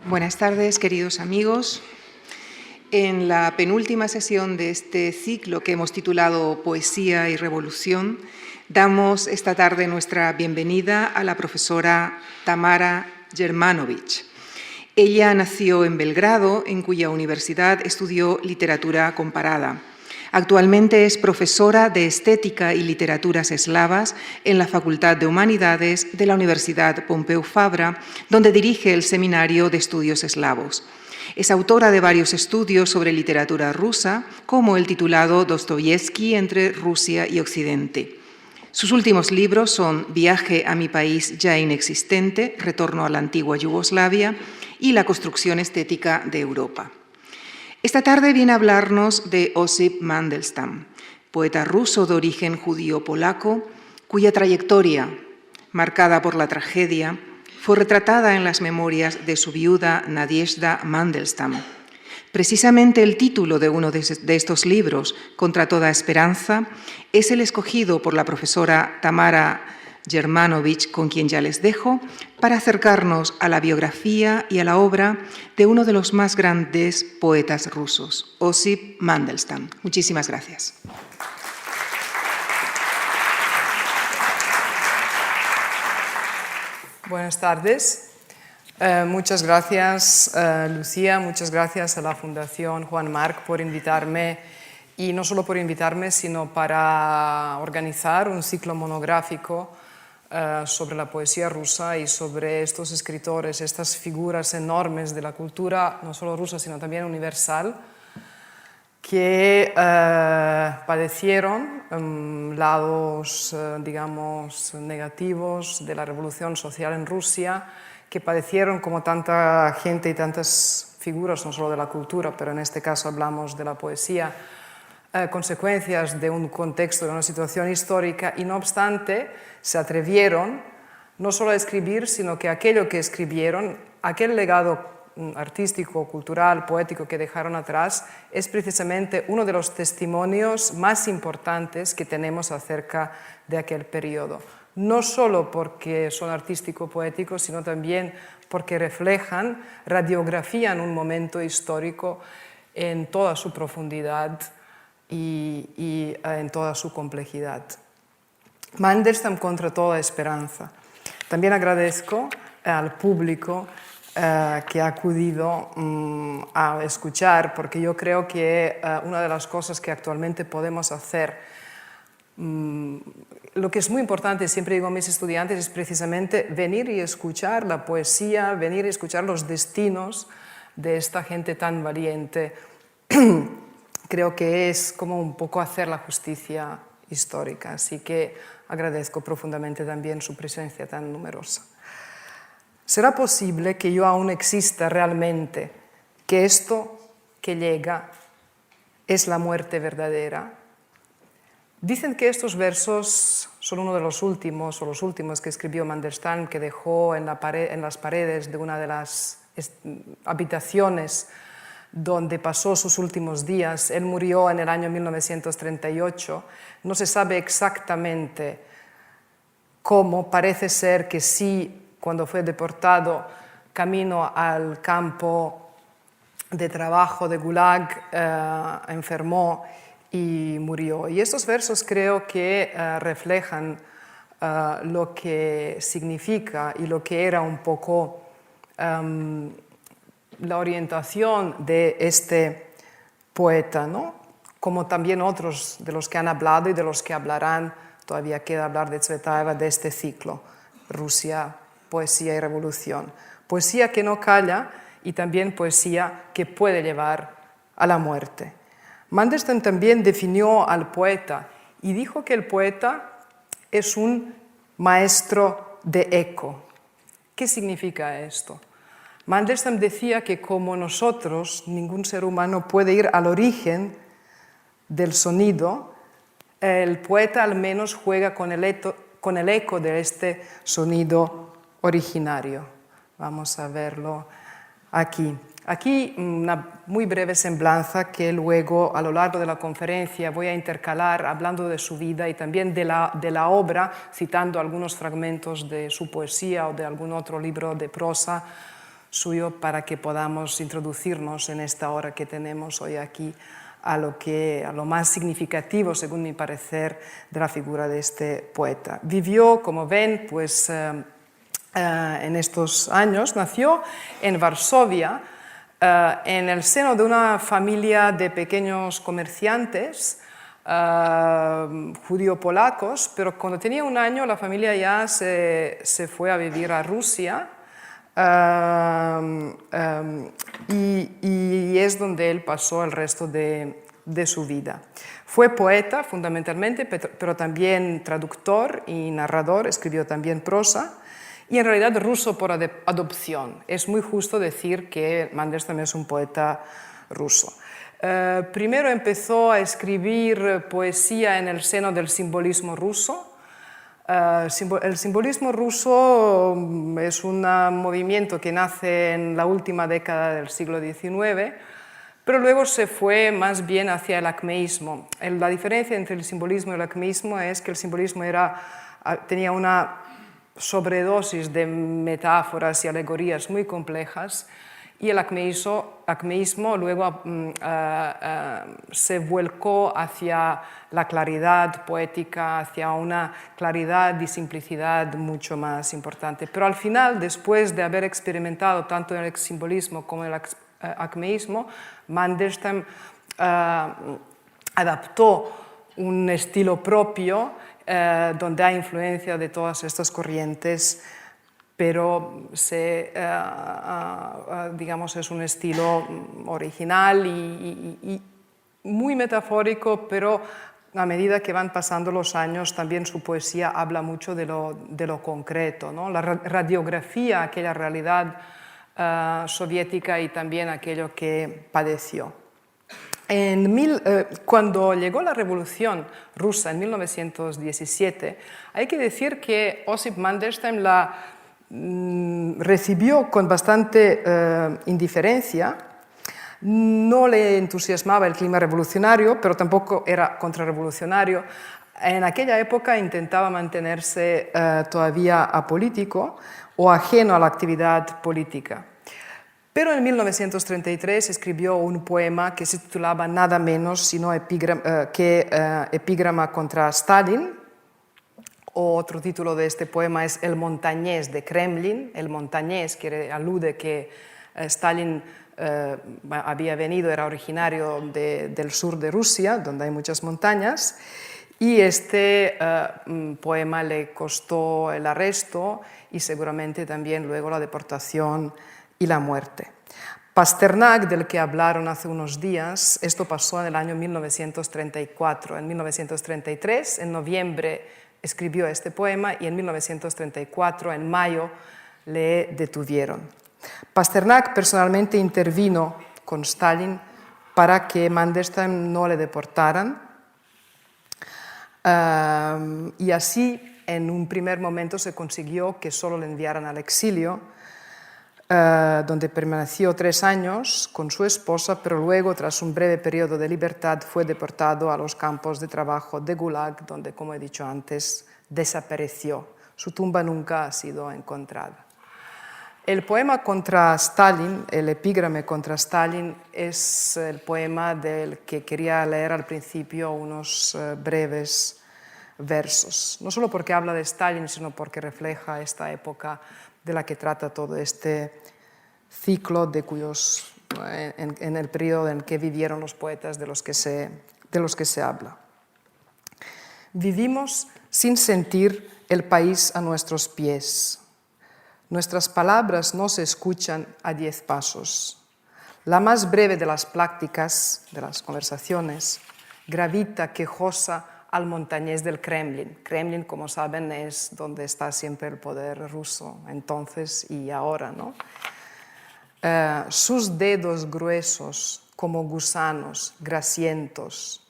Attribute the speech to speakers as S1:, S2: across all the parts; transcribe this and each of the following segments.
S1: Buenas tardes, queridos amigos. En la penúltima sesión de este ciclo que hemos titulado Poesía y Revolución, damos esta tarde nuestra bienvenida a la profesora Tamara Jermanović. Ella nació en Belgrado, en cuya universidad estudió literatura comparada. Actualmente es profesora de Estética y Literaturas Eslavas en la Facultad de Humanidades de la Universidad Pompeu Fabra, donde dirige el Seminario de Estudios Eslavos. Es autora de varios estudios sobre literatura rusa, como el titulado Dostoyevski entre Rusia y Occidente. Sus últimos libros son Viaje a mi país ya inexistente, Retorno a la antigua Yugoslavia y La construcción estética de Europa. Esta tarde viene a hablarnos de Osip Mandelstam, poeta ruso de origen judío-polaco, cuya trayectoria, marcada por la tragedia, fue retratada en las memorias de su viuda Nadezhda Mandelstam. Precisamente el título de uno de estos libros, Contra toda esperanza, es el escogido por la profesora Tamara Jermanović, con quien ya les dejo, para acercarnos a la biografía y a la obra de uno de los más grandes poetas rusos, Osip Mandelstam. Muchísimas gracias.
S2: Buenas tardes. Muchas gracias, Lucía, muchas gracias a la Fundación Juan Marc por invitarme, y no solo por invitarme, sino para organizar un ciclo monográfico sobre la poesía rusa y sobre estos escritores, estas figuras enormes de la cultura, no solo rusa, sino también universal, que padecieron lados, digamos, negativos de la revolución social en Rusia, que padecieron, como tanta gente y tantas figuras, no solo de la cultura, pero en este caso hablamos de la poesía, consecuencias de un contexto, de una situación histórica, y no obstante se atrevieron no solo a escribir, sino que aquello que escribieron, aquel legado artístico, cultural, poético que dejaron atrás, es precisamente uno de los testimonios más importantes que tenemos acerca de aquel periodo. No solo porque son artístico-poéticos, sino también porque reflejan, radiografían un momento histórico en toda su profundidad y en toda su complejidad. Mandelstam contra toda esperanza. También agradezco al público que ha acudido a escuchar, porque yo creo que una de las cosas que actualmente podemos hacer, lo que es muy importante, siempre digo a mis estudiantes, es precisamente venir y escuchar la poesía, venir y escuchar los destinos de esta gente tan valiente. Creo que es como un poco hacer la justicia histórica, así que agradezco profundamente también su presencia tan numerosa. ¿Será posible que yo aún exista realmente, que esto que llega es la muerte verdadera? Dicen que estos versos son uno de los últimos, o los últimos que escribió Mandelstam, que dejó en las paredes de una de las habitaciones donde pasó sus últimos días. Él murió en el año 1938. No se sabe exactamente cómo, parece ser que sí, cuando fue deportado camino al campo de trabajo de Gulag, enfermó y murió. Y estos versos creo que reflejan lo que significa y lo que era un poco la orientación de este poeta, ¿no? Como también otros de los que han hablado y de los que hablarán. Todavía queda hablar de Tsvetaeva, de este ciclo, Rusia, poesía y revolución. Poesía que no calla y también poesía que puede llevar a la muerte. Mandelstam también definió al poeta y dijo que el poeta es un maestro de eco. ¿Qué significa esto? Mandelstam decía que como nosotros, ningún ser humano puede ir al origen del sonido, el poeta al menos juega con el eco de este sonido originario. Vamos a verlo aquí. Aquí una muy breve semblanza que luego a lo largo de la conferencia voy a intercalar hablando de su vida y también de la obra, citando algunos fragmentos de su poesía o de algún otro libro de prosa suyo para que podamos introducirnos en esta hora que tenemos hoy aquí a lo más significativo, según mi parecer, de la figura de este poeta. Vivió, como ven, pues, en estos años, nació en Varsovia, en el seno de una familia de pequeños comerciantes judío-polacos, pero cuando tenía 1 año la familia ya se fue a vivir a Rusia y es donde él pasó el resto de su vida. Fue poeta fundamentalmente, pero también traductor y narrador, escribió también prosa, y en realidad ruso por adopción. Es muy justo decir que Mandelstam es un poeta ruso. Primero empezó a escribir poesía en el seno del simbolismo ruso. El simbolismo ruso es un movimiento que nace en la última década del siglo XIX, pero luego se fue más bien hacia el acmeísmo. La diferencia entre el simbolismo y el acmeísmo es que el simbolismo tenía una sobredosis de metáforas y alegorías muy complejas, y el acmeísmo luego se volcó hacia la claridad poética, hacia una claridad y simplicidad mucho más importante. Pero al final, después de haber experimentado tanto en el simbolismo como en el acmeísmo, Mandelstam adaptó un estilo propio donde hay influencia de todas estas corrientes, pero digamos, es un estilo original y muy metafórico, pero a medida que van pasando los años también su poesía habla mucho de lo concreto, ¿no? La radiografía, aquella realidad soviética y también aquello que padeció. Cuando llegó la Revolución Rusa en 1917, hay que decir que Osip Mandelstam la recibió con bastante indiferencia. No le entusiasmaba el clima revolucionario, pero tampoco era contrarrevolucionario. En aquella época intentaba mantenerse todavía apolítico o ajeno a la actividad política. Pero en 1933 escribió un poema que se titulaba nada menos sino que Epígrama contra Stalin. Otro título de este poema es El montañés de Kremlin. El montañés alude que Stalin había venido, era originario del sur de Rusia, donde hay muchas montañas, y este poema le costó el arresto y seguramente también luego la deportación y la muerte. Pasternak, del que hablaron hace unos días, esto pasó en el año 1934. En 1933, en noviembre, escribió este poema y en 1934, en mayo, le detuvieron. Pasternak personalmente intervino con Stalin para que Mandelstam no le deportaran y así en un primer momento se consiguió que solo le enviaran al exilio, donde permaneció 3 años con su esposa, pero luego, tras un breve periodo de libertad, fue deportado a los campos de trabajo de Gulag, donde, como he dicho antes, desapareció. Su tumba nunca ha sido encontrada. El poema contra Stalin, el epígrame contra Stalin, es el poema del que quería leer al principio unos breves versos. No solo porque habla de Stalin, sino porque refleja esta época de la que trata todo este ciclo en el periodo en que vivieron los poetas de los que se habla. Vivimos sin sentir el país a nuestros pies. Nuestras palabras no se escuchan a 10 pasos. La más breve de las pláticas, de las conversaciones, gravita quejosa al montañés del Kremlin. Kremlin, como saben, es donde está siempre el poder ruso, entonces y ahora, ¿no? Sus dedos gruesos como gusanos, grasientos,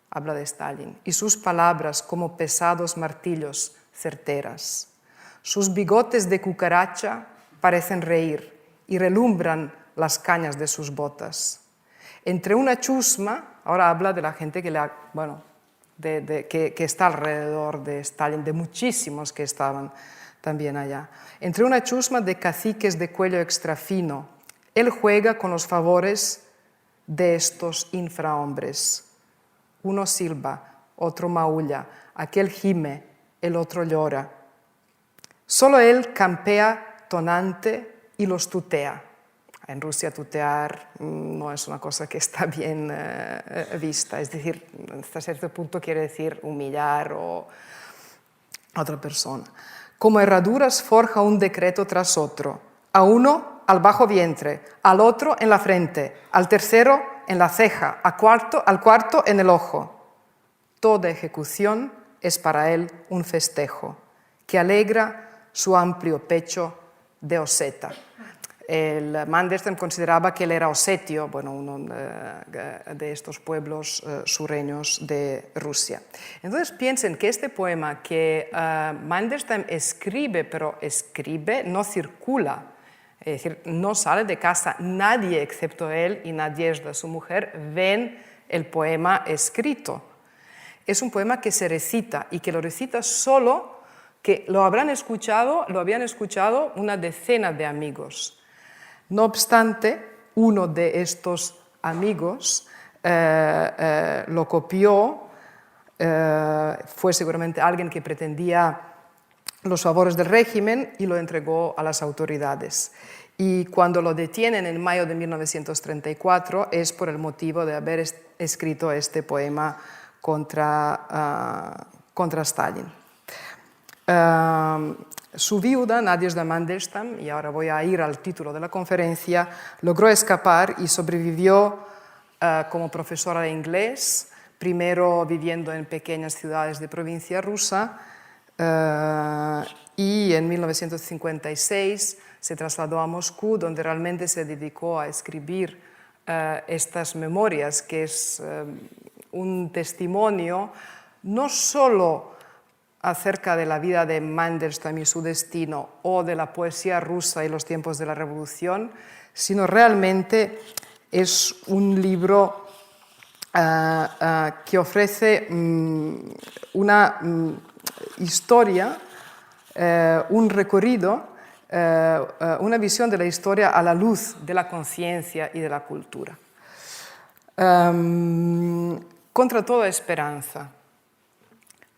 S2: habla de Stalin, y sus palabras como pesados martillos, certeras. Sus bigotes de cucaracha parecen reír y relumbran las cañas de sus botas. Entre una chusma, ahora habla de la gente que está alrededor de Stalin, de muchísimos que estaban también allá. Entre una chusma de caciques de cuello extrafino, él juega con los favores de estos infrahombres. Uno silba, otro maulla, aquel gime, el otro llora. Solo él campea tonante y los tutea. En Rusia tutear no es una cosa que está bien vista, es decir, hasta cierto punto quiere decir humillar a otra persona. Como herraduras forja un decreto tras otro, a uno al bajo vientre, al otro en la frente, al tercero en la ceja, al cuarto en el ojo. Toda ejecución es para él un festejo que alegra su amplio pecho de oseta. El Mandelstam consideraba que él era osetio, bueno, uno de estos pueblos sureños de Rusia. Entonces piensen que este poema que Mandelstam escribe, pero escribe, no circula, es decir, no sale de casa, nadie excepto él y Nadezhda, su mujer, ven el poema escrito. Es un poema que se recita y que lo recita solo, que lo habían escuchado una decena de amigos. No obstante, uno de estos amigos lo copió, fue seguramente alguien que pretendía los favores del régimen y lo entregó a las autoridades. Y cuando lo detienen en mayo de 1934 es por el motivo de haber escrito este poema contra Stalin. Su viuda, Nadezhda Mandelstam, y ahora voy a ir al título de la conferencia, logró escapar y sobrevivió como profesora de inglés, primero viviendo en pequeñas ciudades de provincia rusa, y en 1956 se trasladó a Moscú, donde realmente se dedicó a escribir estas memorias, que es un testimonio no solo acerca de la vida de Mandelstam y su destino o de la poesía rusa y los tiempos de la Revolución, sino realmente es un libro que ofrece una historia, un recorrido, una visión de la historia a la luz de la conciencia y de la cultura. Contra toda esperanza.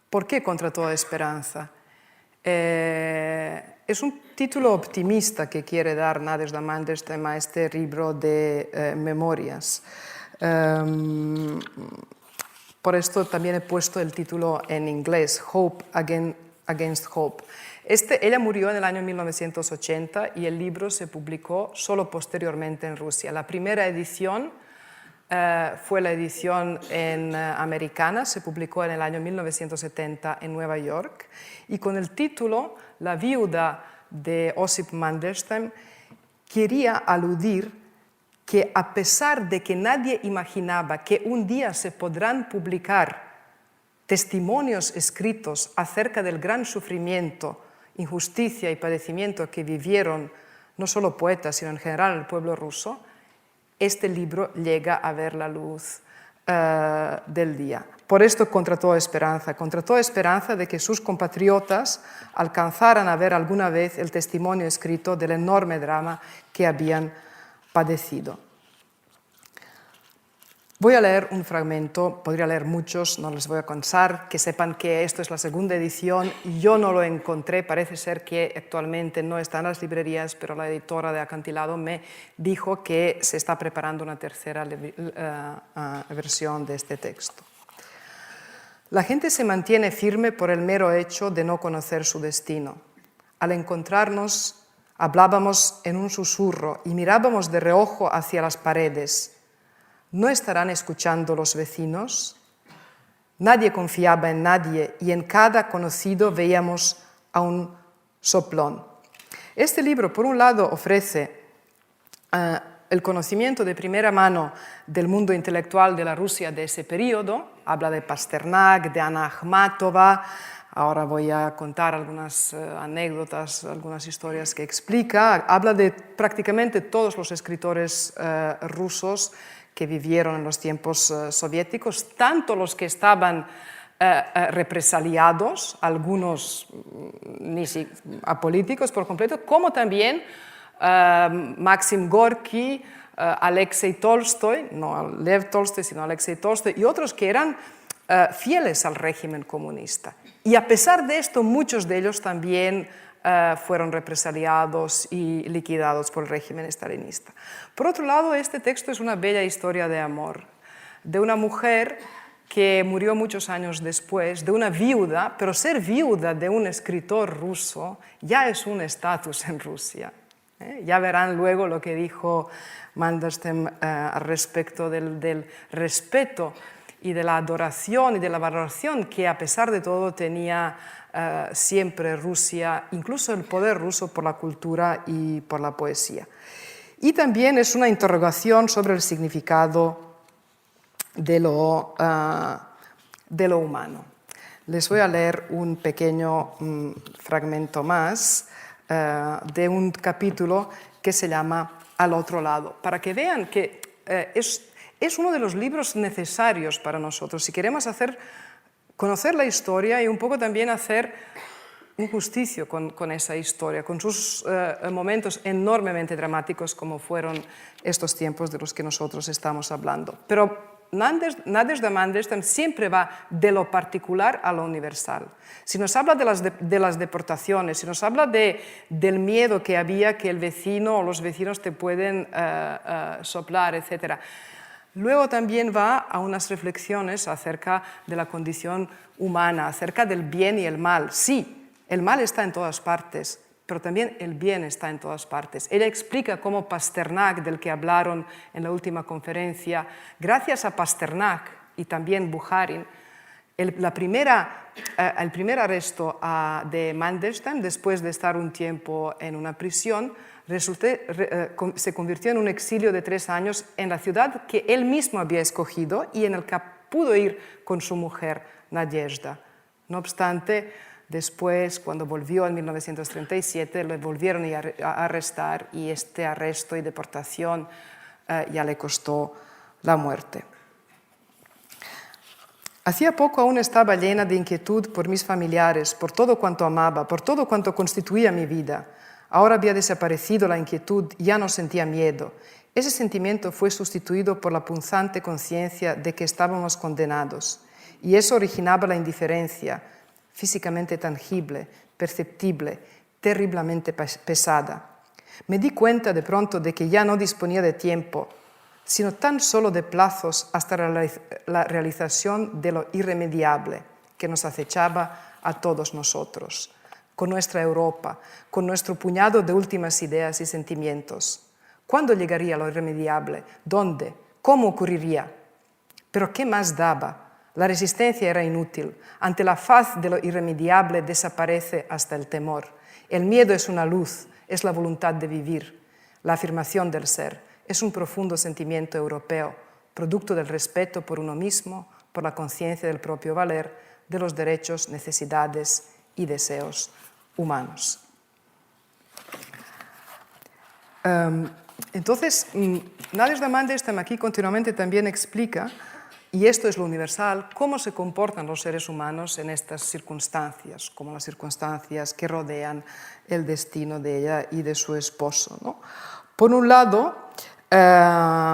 S2: ¿Por qué contra toda esperanza? Es un título optimista que quiere dar Nadezhda Mandelstam a este libro de memorias. Por esto también he puesto el título en inglés, Hope Against Hope. Ella murió en el año 1980 y el libro se publicó solo posteriormente en Rusia. La primera edición fue la edición americana, se publicó en el año 1970 en Nueva York, y con el título La viuda de Osip Mandelstam quería aludir que a pesar de que nadie imaginaba que un día se podrán publicar testimonios escritos acerca del gran sufrimiento, injusticia y padecimiento que vivieron no solo poetas, sino en general el pueblo ruso, este libro llega a ver la luz del día. Por esto, contra toda esperanza de que sus compatriotas alcanzaran a ver alguna vez el testimonio escrito del enorme drama que habían padecido. Voy a leer un fragmento, podría leer muchos, no les voy a cansar, que sepan que esto es la segunda edición, yo no lo encontré, parece ser que actualmente no está en las librerías, pero la editora de Acantilado me dijo que se está preparando una tercera versión de este texto. La gente se mantiene firme por el mero hecho de no conocer su destino. Al encontrarnos, hablábamos en un susurro y mirábamos de reojo hacia las paredes. ¿No estarán escuchando los vecinos? Nadie confiaba en nadie y en cada conocido veíamos a un soplón. Este libro, por un lado, ofrece el conocimiento de primera mano del mundo intelectual de la Rusia de ese periodo. Habla de Pasternak, de Anna Akhmatova. Ahora voy a contar algunas anécdotas, algunas historias que explica. Habla de prácticamente todos los escritores rusos que vivieron en los tiempos soviéticos, tanto los que estaban represaliados, algunos apolíticos por completo, como también Maxim Gorki, Alexei Tolstoy, no Lev Tolstoy, sino Alexei Tolstoy, y otros que eran fieles al régimen comunista. Y a pesar de esto, muchos de ellos también fueron represaliados y liquidados por el régimen estalinista. Por otro lado, este texto es una bella historia de amor, de una mujer que murió muchos años después, de una viuda, pero ser viuda de un escritor ruso ya es un estatus en Rusia. Ya verán luego lo que dijo Mandelstam al respecto del respeto y de la adoración y de la valoración que a pesar de todo tenía siempre Rusia, incluso el poder ruso por la cultura y por la poesía. Y también es una interrogación sobre el significado de lo humano. Les voy a leer un pequeño fragmento más de un capítulo que se llama Al otro lado, para que vean que es uno de los libros necesarios para nosotros si queremos conocer la historia y un poco también hacer un justicio con esa historia, con sus momentos enormemente dramáticos como fueron estos tiempos de los que nosotros estamos hablando. Pero Nadezhda Mandelstam siempre va de lo particular a lo universal. Si nos habla de las deportaciones, si nos habla del miedo que había que el vecino o los vecinos te pueden soplar, etc. Luego también va a unas reflexiones acerca de la condición humana, acerca del bien y el mal. Sí, el mal está en todas partes, pero también el bien está en todas partes. Ella explica cómo Pasternak, del que hablaron en la última conferencia, gracias a Pasternak y también Bukharin, el primer arresto de Mandelstam, después de estar un tiempo en una prisión, se convirtió en un exilio de 3 años en la ciudad que él mismo había escogido y en el que pudo ir con su mujer, Nadezhda. No obstante, después, cuando volvió en 1937, le volvieron a arrestar y este arresto y deportación ya le costó la muerte. Hacía poco aún estaba llena de inquietud por mis familiares, por todo cuanto amaba, por todo cuanto constituía mi vida. Ahora había desaparecido la inquietud y ya no sentía miedo. Ese sentimiento fue sustituido por la punzante conciencia de que estábamos condenados. Y eso originaba la indiferencia, físicamente tangible, perceptible, terriblemente pesada. Me di cuenta de pronto de que ya no disponía de tiempo, sino tan solo de plazos hasta la realización de lo irremediable que nos acechaba a todos nosotros, con nuestra Europa, con nuestro puñado de últimas ideas y sentimientos. ¿Cuándo llegaría lo irremediable? ¿Dónde? ¿Cómo ocurriría? Pero ¿qué más daba? La resistencia era inútil. Ante la faz de lo irremediable desaparece hasta el temor. El miedo es una luz, es la voluntad de vivir, la afirmación del ser. Es un profundo sentimiento europeo, producto del respeto por uno mismo, por la conciencia del propio valer, de los derechos, necesidades y deseos humanos. Entonces, Nadezhda Mandelstam aquí continuamente también explica, y esto es lo universal, cómo se comportan los seres humanos en estas circunstancias, como las circunstancias que rodean el destino de ella y de su esposo, ¿no? Por un lado,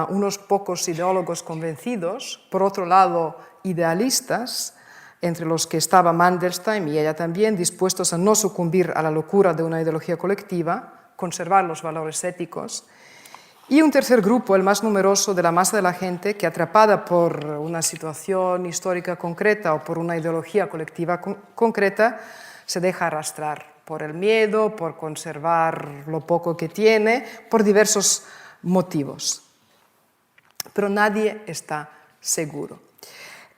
S2: unos pocos ideólogos convencidos, por otro lado, idealistas, entre los que estaba Mandelstam y ella también, dispuestos a no sucumbir a la locura de una ideología colectiva, conservar los valores éticos. Y un tercer grupo, el más numeroso de la masa de la gente, que atrapada por una situación histórica concreta o por una ideología colectiva concreta, se deja arrastrar por el miedo, por conservar lo poco que tiene, por diversos motivos. Pero nadie está seguro.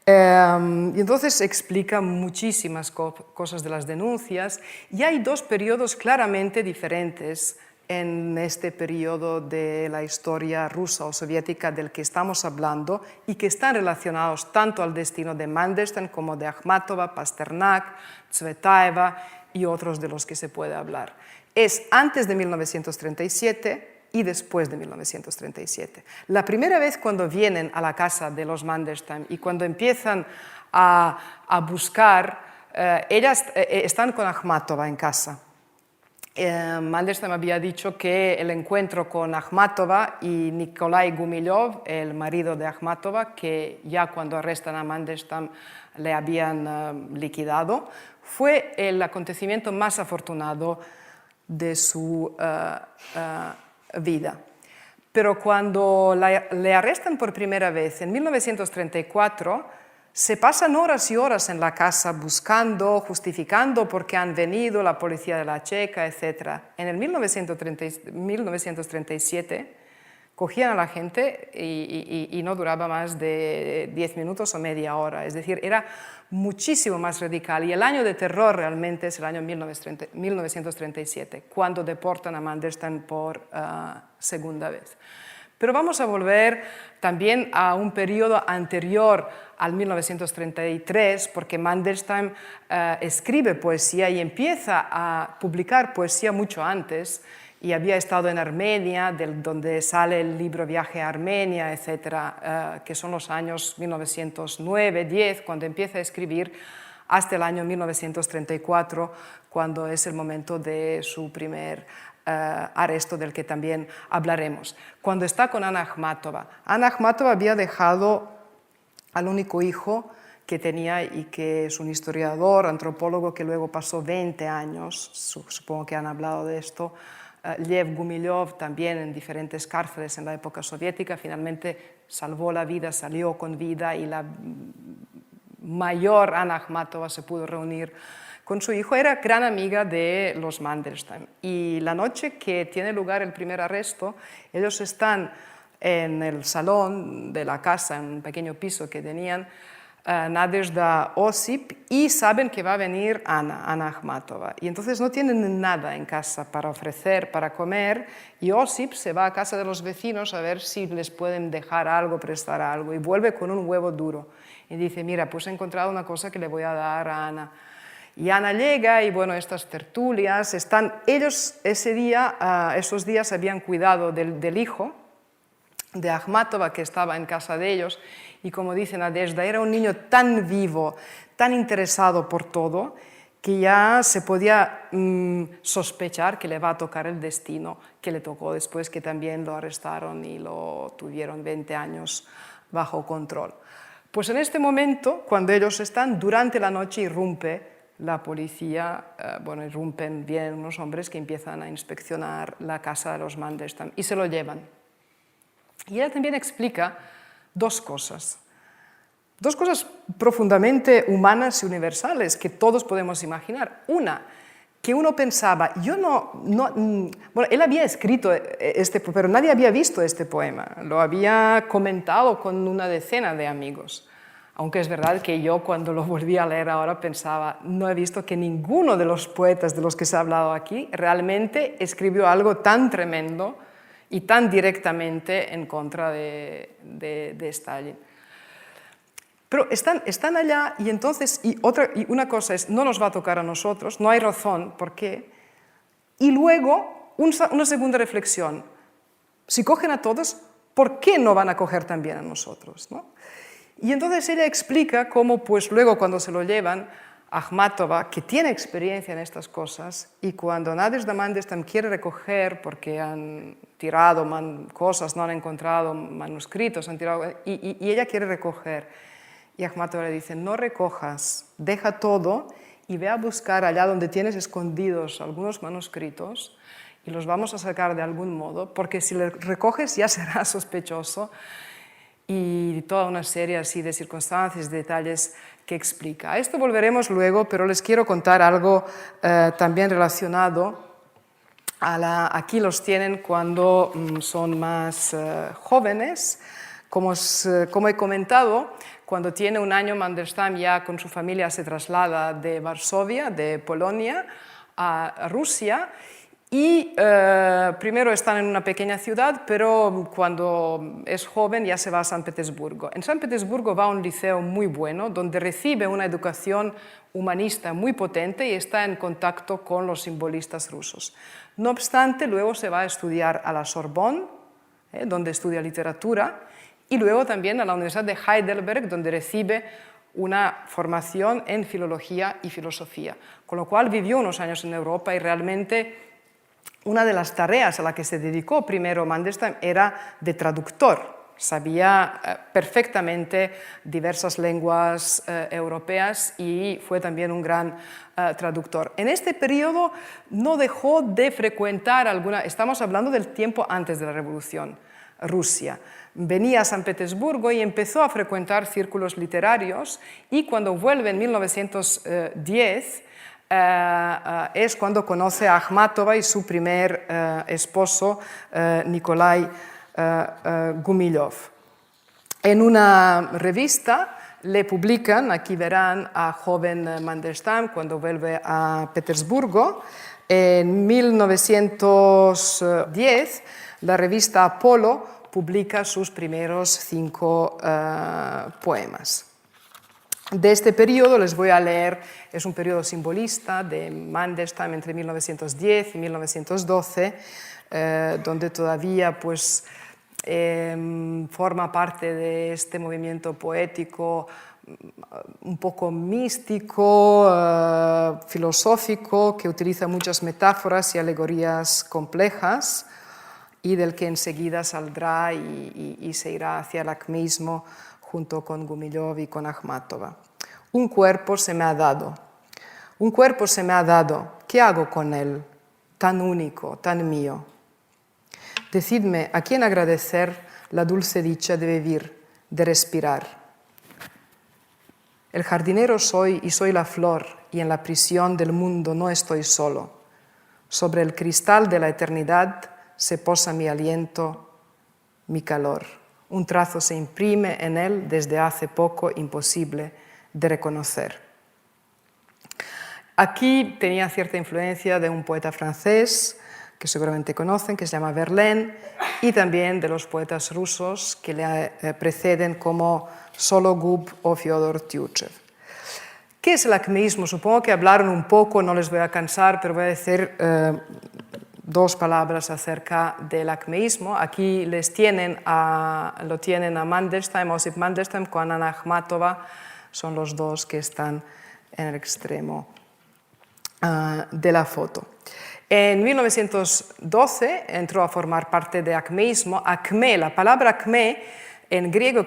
S2: Y entonces explica muchísimas cosas de las denuncias y hay 2 periodos claramente diferentes en este periodo de la historia rusa o soviética del que estamos hablando y que están relacionados tanto al destino de Mandelstam como de Akhmatova, Pasternak, Tsvetaeva y otros de los que se puede hablar. Es antes de 1937 y después de 1937. La primera vez cuando vienen a la casa de los Mandelstam y cuando empiezan a buscar, ellas están con Akhmatova en casa. Mandelstam había dicho que el encuentro con Akhmatova y Nikolai Gumilyov, el marido de Akhmatova, que ya cuando arrestan a Mandelstam le habían liquidado, fue el acontecimiento más afortunado de su vida. Pero cuando le arrestan por primera vez en 1934, se pasan horas y horas en la casa buscando, justificando por qué han venido, la policía de la Checa, etc. En el 1937 cogían a la gente y no duraba más de 10 minutos o media hora. Es decir, era muchísimo más radical. Y el año de terror realmente es el año 1937, cuando deportan a Mandelstam por segunda vez. Pero vamos a volver también a un periodo anterior al 1933, porque Mandelstam escribe poesía y empieza a publicar poesía mucho antes, y había estado en Armenia, donde sale el libro Viaje a Armenia, etcétera, que son los años 1909-10, cuando empieza a escribir, hasta el año 1934, cuando es el momento de su primer arresto, del que también hablaremos. Cuando está con Anna Akhmatova. Anna Akhmatova había dejado al único hijo que tenía y que es un historiador, antropólogo, que luego pasó 20 años, supongo que han hablado de esto, Lev Gumilyov, también en diferentes cárceles en la época soviética, finalmente salvó la vida, salió con vida, y la mayor Anna Akhmatova se pudo reunir con su hijo. Era gran amiga de los Mandelstam, y la noche que tiene lugar el primer arresto, ellos están en el salón de la casa, en un pequeño piso que tenían, Nadezhda Osip, y saben que va a venir Anna Akhmatova, y entonces no tienen nada en casa para ofrecer, para comer, y Osip se va a casa de los vecinos a ver si les pueden dejar algo, prestar algo, y vuelve con un huevo duro y dice: mira, pues he encontrado una cosa que le voy a dar a Ana. Y Ana llega, y bueno, estas tertulias están, ellos ese día, esos días habían cuidado del hijo de Akhmatova, que estaba en casa de ellos, y como dice Nadezhda, era un niño tan vivo, tan interesado por todo, que ya se podía sospechar que le va a tocar el destino que le tocó después, que también lo arrestaron y lo tuvieron 20 años bajo control. Pues en este momento, cuando ellos están, durante la noche irrumpe la policía, vienen unos hombres que empiezan a inspeccionar la casa de los Mandelstam y se lo llevan. Y ella también explica dos cosas profundamente humanas y universales que todos podemos imaginar. Una, que uno pensaba, él había escrito pero nadie había visto este poema, lo había comentado con una decena de amigos. Aunque es verdad que yo, cuando lo volví a leer ahora, pensaba, no he visto que ninguno de los poetas de los que se ha hablado aquí realmente escribió algo tan tremendo y tan directamente en contra de Stalin. Pero están allá, y entonces, y una cosa es, no nos va a tocar a nosotros, no hay razón por qué. Y luego, una segunda reflexión, si cogen a todos, ¿por qué no van a coger también a nosotros, ¿no? Y entonces ella explica cómo, pues luego, cuando se lo llevan, Akhmatova, que tiene experiencia en estas cosas, y cuando Nadezhda Mandelstam quiere recoger, porque han tirado cosas, no han encontrado manuscritos, han tirado, y ella quiere recoger, y Akhmatova le dice: no recojas, deja todo y ve a buscar allá donde tienes escondidos algunos manuscritos, y los vamos a sacar de algún modo, porque si le recoges ya será sospechoso. Y toda una serie así de circunstancias, de detalles que explica. A esto volveremos luego, pero les quiero contar algo también relacionado aquí los tienen cuando son más jóvenes. Como he comentado, cuando tiene un año, Mandelstam ya con su familia se traslada de Varsovia, de Polonia, a Rusia, Y primero están en una pequeña ciudad, pero cuando es joven ya se va a San Petersburgo. En San Petersburgo va a un liceo muy bueno, donde recibe una educación humanista muy potente y está en contacto con los simbolistas rusos. No obstante, luego se va a estudiar a la Sorbonne, donde estudia literatura, y luego también a la Universidad de Heidelberg, donde recibe una formación en filología y filosofía. Con lo cual vivió unos años en Europa y realmente una de las tareas a la que se dedicó primero Mandelstam era de traductor. Sabía perfectamente diversas lenguas europeas y fue también un gran traductor. En este periodo no dejó de frecuentar estamos hablando del tiempo antes de la Revolución, Rusia. Venía a San Petersburgo y empezó a frecuentar círculos literarios y cuando vuelve en 1910 es cuando conoce a Akhmatova y su primer esposo, Nikolai Gumilyov. En una revista le publican, aquí verán a joven Mandelstam cuando vuelve a Petersburgo. En 1910 la revista Apollo publica sus primeros 5 poemas. De este periodo les voy a leer, es un periodo simbolista de Mandelstam entre 1910 y 1912, donde todavía pues, forma parte de este movimiento poético un poco místico, filosófico, que utiliza muchas metáforas y alegorías complejas y del que enseguida saldrá y se irá hacia el acmeísmo junto con Gumilyov y con Akhmatova. Un cuerpo se me ha dado. Un cuerpo se me ha dado. ¿Qué hago con él? Tan único, tan mío. Decidme, ¿a quién agradecer la dulce dicha de vivir, de respirar? El jardinero soy y soy la flor, y en la prisión del mundo no estoy solo. Sobre el cristal de la eternidad se posa mi aliento, mi calor. Un trazo se imprime en él desde hace poco imposible de reconocer. Aquí tenía cierta influencia de un poeta francés que seguramente conocen, que se llama Verlaine, y también de los poetas rusos que le preceden como Sologub o Fyodor Tyutchev. ¿Qué es el acmeísmo? Supongo que hablaron un poco, no les voy a cansar, pero voy a decir 2 palabras acerca del acmeísmo. Aquí lo tienen a Mandelstam, Osip Mandelstam con Anna Akhmatova, son los 2 que están en el extremo de la foto. En 1912 entró a formar parte de acmeísmo. Acme, la palabra acme en griego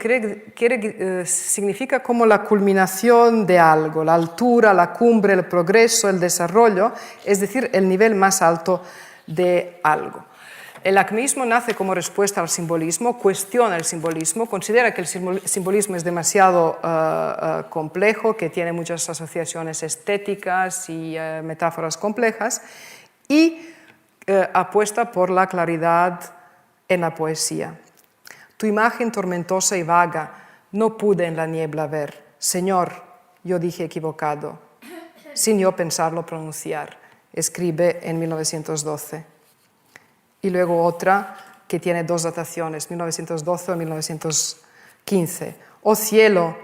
S2: significa como la culminación de algo, la altura, la cumbre, el progreso, el desarrollo, es decir, el nivel más alto de algo. El acmeísmo nace como respuesta al simbolismo, cuestiona el simbolismo, considera que el simbolismo es demasiado complejo, que tiene muchas asociaciones estéticas y metáforas complejas, y apuesta por la claridad en la poesía. Tu imagen tormentosa y vaga, no pude en la niebla ver. Señor, yo dije equivocado, sin yo pensarlo pronunciar. Escribe en 1912. Y luego otra que tiene 2 dataciones, 1912 o 1915. Oh cielo,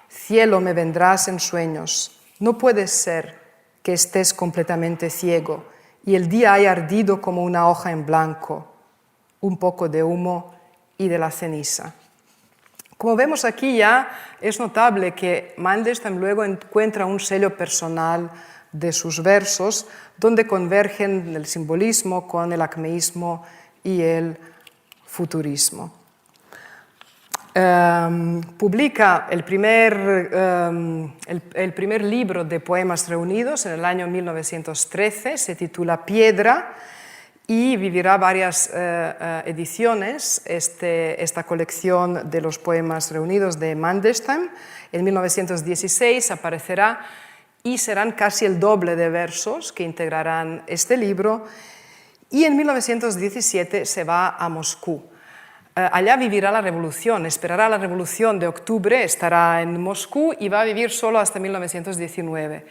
S2: cielo me vendrás en sueños. No puede ser que estés completamente ciego y el día haya ardido como una hoja en blanco, un poco de humo y de la ceniza. Como vemos aquí ya es notable que Mandelstam luego encuentra un sello personal de sus versos donde convergen el simbolismo con el acmeísmo y el futurismo. Publica el primer libro de poemas reunidos en el año 1913, se titula Piedra, y vivirá varias ediciones esta colección de los poemas reunidos de Mandelstam. En 1916 aparecerá y serán casi el doble de versos que integrarán este libro, y en 1917 se va a Moscú. Allá vivirá la revolución, esperará la revolución de octubre, estará en Moscú y va a vivir solo hasta 1919,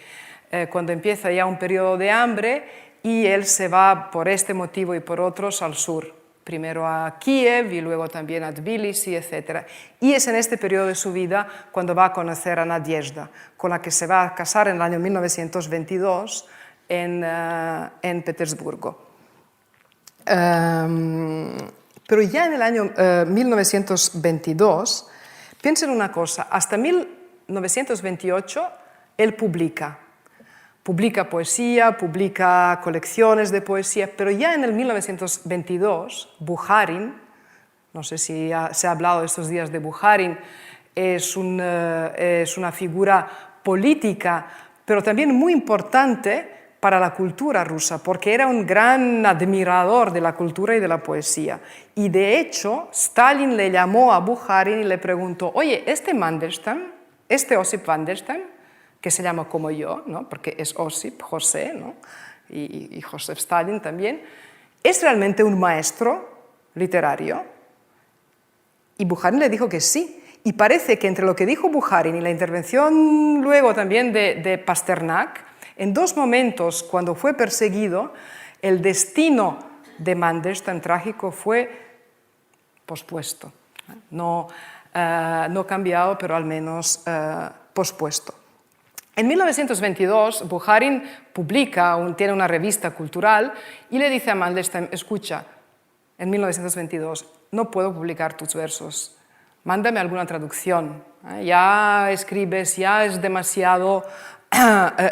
S2: cuando empieza ya un periodo de hambre y él se va por este motivo y por otros al sur, primero a Kiev y luego también a Tbilisi, etc. Y es en este periodo de su vida cuando va a conocer a Nadezhda, con la que se va a casar en el año 1922 en Petersburgo. Pero ya en el año 1922, piensen una cosa, hasta 1928 él publica poesía, publica colecciones de poesía, pero ya en el 1922, Bukharin, no sé si se ha hablado estos días de Bukharin, es una figura política, pero también muy importante para la cultura rusa, porque era un gran admirador de la cultura y de la poesía. Y de hecho, Stalin le llamó a Bukharin y le preguntó, oye, este Mandelstam, este Osip Mandelstam, que se llama como yo, ¿no? Porque es Osip, José, ¿no? y Joseph Stalin también, ¿es realmente un maestro literario? Y Bukharin le dijo que sí. Y parece que entre lo que dijo Bukharin y la intervención luego también de Pasternak, en dos momentos, cuando fue perseguido, el destino de Mandelstam trágico fue pospuesto. No cambiado, pero al menos pospuesto. En 1922, Bukharin tiene una revista cultural y le dice a Mandelstam, escucha, en 1922, no puedo publicar tus versos, mándame alguna traducción, ya escribes, ya es demasiado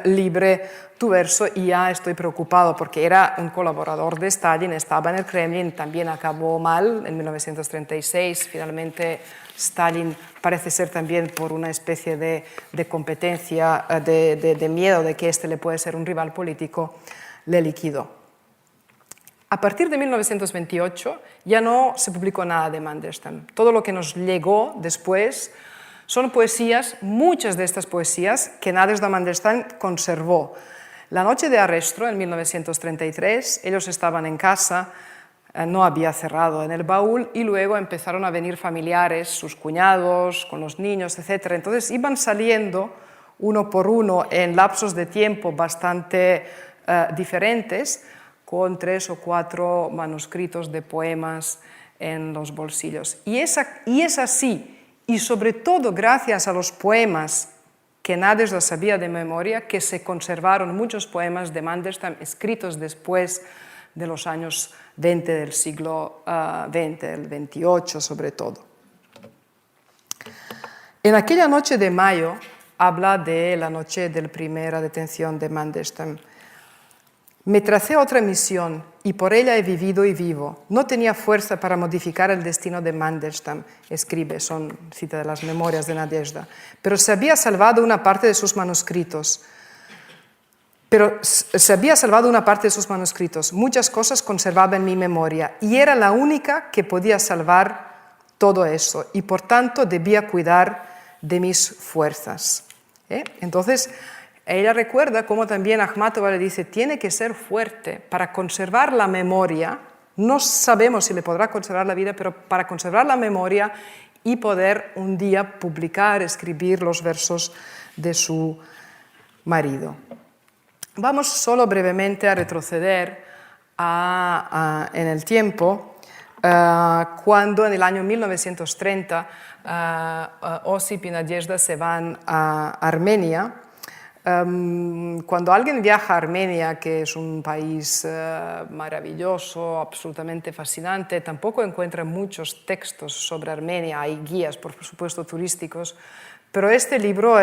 S2: libre tu verso y ya estoy preocupado porque era un colaborador de Stalin, estaba en el Kremlin, también acabó mal en 1936, finalmente Stalin parece ser también por una especie de competencia, de miedo de que este le puede ser un rival político, le liquidó. A partir de 1928 ya no se publicó nada de Mandelstam. Todo lo que nos llegó después son poesías, muchas de estas poesías que Nadezhda Mandelstam conservó. La noche de arresto, en 1933, ellos estaban en casa, no había cerrado en el baúl y luego empezaron a venir familiares, sus cuñados, con los niños, etc. Entonces iban saliendo uno por uno en lapsos de tiempo bastante diferentes, con 3 o 4 manuscritos de poemas en los bolsillos. Y es así, y sobre todo gracias a los poemas que Nadezhda sabía de memoria, que se conservaron muchos poemas de Mandelstam escritos después de los años 20 del siglo XX, el 28 sobre todo. En aquella noche de mayo habla de la noche de la primera detención de Mandelstam. Me tracé otra misión y por ella he vivido y vivo. No tenía fuerza para modificar el destino de Mandelstam, escribe, son cita de las memorias de Nadezhda, pero se había salvado una parte de sus manuscritos. Muchas cosas conservaba en mi memoria y era la única que podía salvar todo eso y por tanto debía cuidar de mis fuerzas. Entonces, ella recuerda cómo también Akhmatova le dice, tiene que ser fuerte para conservar la memoria, no sabemos si le podrá conservar la vida, pero para conservar la memoria y poder un día publicar, escribir los versos de su marido. Vamos solo brevemente a retroceder en el tiempo, cuando en el año 1930 Osip y Nadezhda se van a Armenia. Cuando alguien viaja a Armenia, que es un país maravilloso, absolutamente fascinante, tampoco encuentra muchos textos sobre Armenia, hay guías, por supuesto, turísticos, pero este libro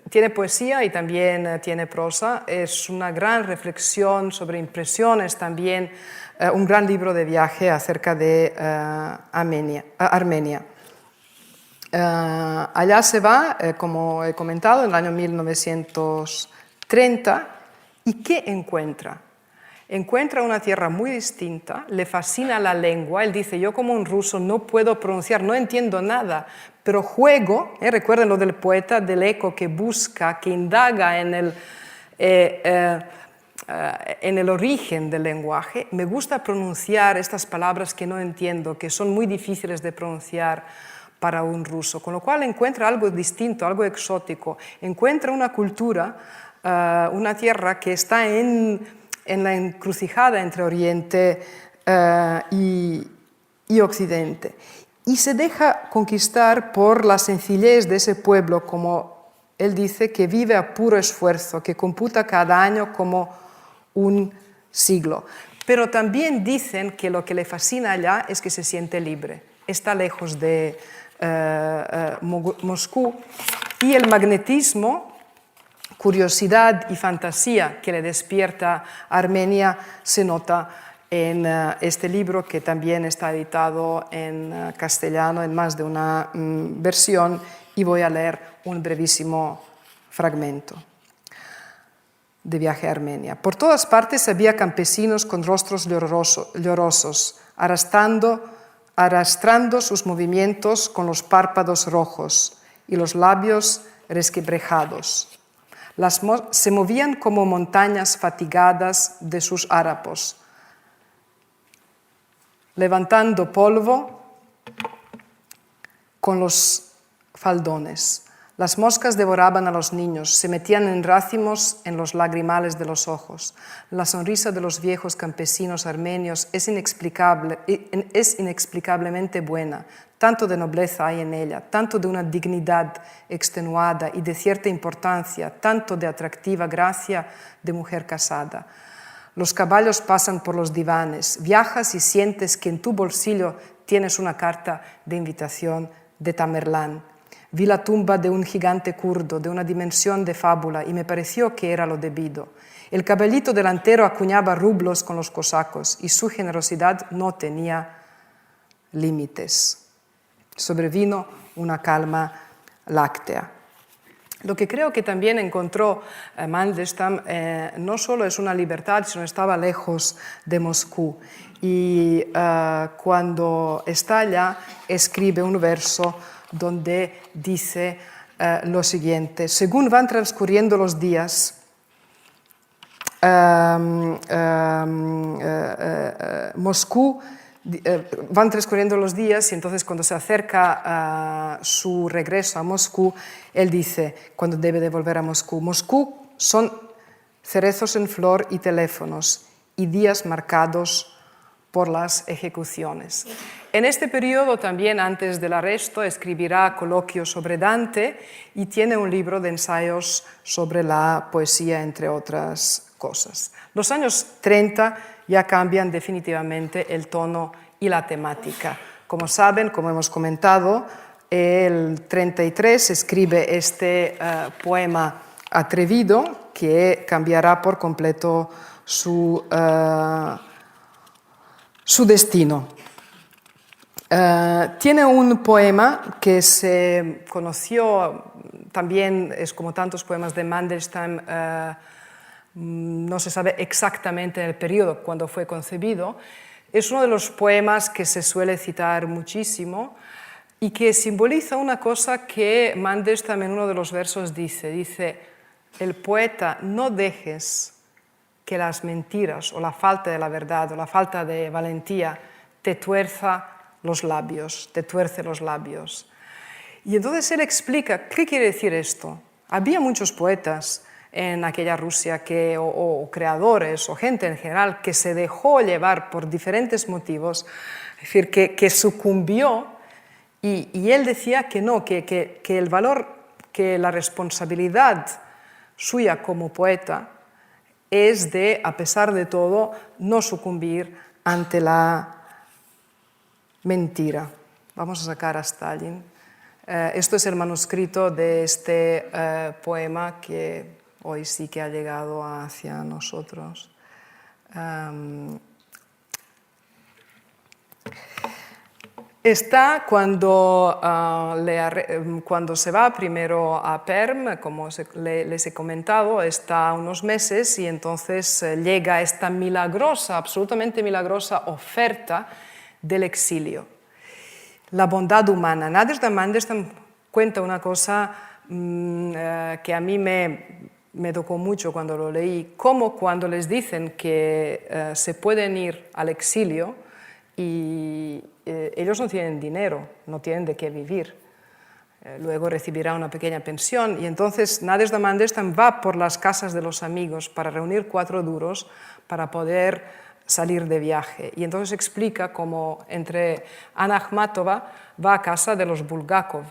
S2: tiene poesía y también tiene prosa, es una gran reflexión sobre impresiones también, un gran libro de viaje acerca de Armenia. Allá se va, como he comentado, en el año 1930. ¿Y qué encuentra? Encuentra una tierra muy distinta, le fascina la lengua. Él dice, yo como un ruso no puedo pronunciar, no entiendo nada, pero juego, recuerden lo del poeta, del eco que busca, que indaga en el origen del lenguaje. Me gusta pronunciar estas palabras que no entiendo, que son muy difíciles de pronunciar para un ruso, con lo cual encuentra algo distinto, algo exótico, encuentra una cultura una tierra que está en la encrucijada entre Oriente y Occidente. Y se deja conquistar por la sencillez de ese pueblo, como él dice, que vive a puro esfuerzo, que computa cada año como un siglo. Pero también dicen que lo que le fascina allá es que se siente libre. Está lejos de Moscú y el magnetismo, curiosidad y fantasía que le despierta a Armenia se nota en este libro, que también está editado en castellano en más de una versión, y voy a leer un brevísimo fragmento de Viaje a Armenia. Por todas partes había campesinos con rostros llorosos, arrastrando sus movimientos con los párpados rojos y los labios resquebrajados. Se movían como montañas fatigadas de sus harapos, levantando polvo con los faldones. Las moscas devoraban a los niños, se metían en racimos en los lagrimales de los ojos. La sonrisa de los viejos campesinos armenios es inexplicablemente buena. Tanto de nobleza hay en ella, tanto de una dignidad extenuada y de cierta importancia, tanto de atractiva gracia de mujer casada. Los caballos pasan por los divanes, viajas y sientes que en tu bolsillo tienes una carta de invitación de Tamerlán. Vi la tumba de un gigante kurdo de una dimensión de fábula y me pareció que era lo debido. El caballito delantero acuñaba rublos con los cosacos y su generosidad no tenía límites. Sobrevino una calma láctea. Lo que creo que también encontró Mandelstam no solo es una libertad, sino estaba lejos de Moscú. Y cuando está allá, escribe un verso donde dice lo siguiente: según van transcurriendo los días, Moscú, van transcurriendo los días y entonces cuando se acerca su regreso a Moscú, él dice, cuando debe de volver a Moscú, Moscú son cerezos en flor y teléfonos y días marcados por las ejecuciones. En este periodo también, antes del arresto, escribirá coloquios sobre Dante y tiene un libro de ensayos sobre la poesía, entre otras cosas. Los años 30 ya cambian definitivamente el tono y la temática. Como saben, como hemos comentado, el 33 escribe este poema atrevido que cambiará por completo su destino. Tiene un poema que se conoció, también es como tantos poemas de Mandelstam, no se sabe exactamente el periodo cuando fue concebido. Es uno de los poemas que se suele citar muchísimo y que simboliza una cosa que Mandelstam en uno de los versos dice, el poeta, no dejes que las mentiras o la falta de la verdad o la falta de valentía te tuerza los labios, te tuerce los labios. Y entonces él explica, ¿qué quiere decir esto? Había muchos poetas en aquella Rusia o creadores o gente en general que se dejó llevar por diferentes motivos, es decir, que sucumbió y él decía que no, que el valor, que la responsabilidad suya como poeta es de, a pesar de todo, no sucumbir ante la mentira. Vamos a sacar a Stalin. Esto es el manuscrito de este poema que hoy sí que ha llegado hacia nosotros. Está cuando se va primero a Perm, como les he comentado, está unos meses y entonces llega esta milagrosa, absolutamente milagrosa oferta del exilio. La bondad humana. Mandelstam cuenta una cosa que a mí me tocó mucho cuando lo leí, como cuando les dicen que se pueden ir al exilio y ellos no tienen dinero, no tienen de qué vivir. luego recibirá una pequeña pensión. Y entonces Nadezhda Mandelstam va por las casas de los amigos para reunir 4 duros para poder salir de viaje. Y entonces explica cómo entre Anna Akhmatova va a casa de los Bulgakov.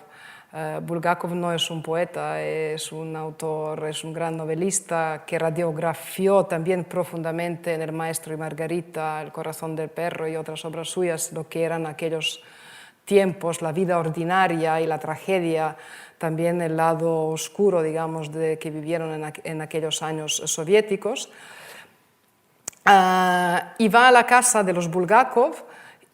S2: Bulgakov no es un poeta, es un autor, es un gran novelista que radiografió también profundamente en El maestro y Margarita, El corazón del perro y otras obras suyas lo que eran aquellos tiempos, la vida ordinaria y la tragedia, también el lado oscuro, digamos, de que vivieron en aquellos años soviéticos. Y va a la casa de los Bulgakov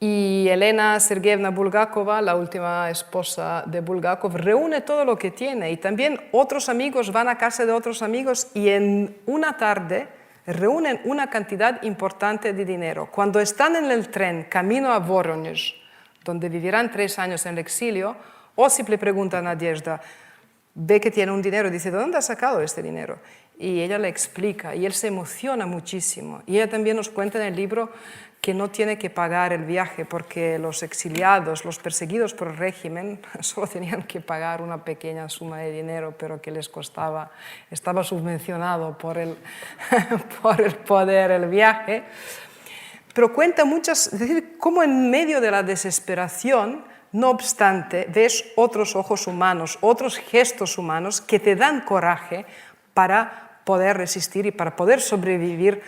S2: y Elena Sergeyevna Bulgakova, la última esposa de Bulgakov, reúne todo lo que tiene y también otros amigos van a casa de otros amigos y en una tarde reúnen una cantidad importante de dinero. Cuando están en el tren camino a Voronezh, donde vivirán 3 años en el exilio, Osip le pregunta a Nadezhda, ve que tiene un dinero, dice, ¿de dónde has sacado este dinero? Y ella le explica, y él se emociona muchísimo. Y ella también nos cuenta en el libro que no tiene que pagar el viaje, porque los exiliados, los perseguidos por el régimen, solo tenían que pagar una pequeña suma de dinero, pero que les costaba, estaba subvencionado por el poder el viaje. Pero cuenta muchas, es decir, cómo en medio de la desesperación, no obstante, ves otros ojos humanos, otros gestos humanos que te dan coraje para poder resistir y para poder sobrevivir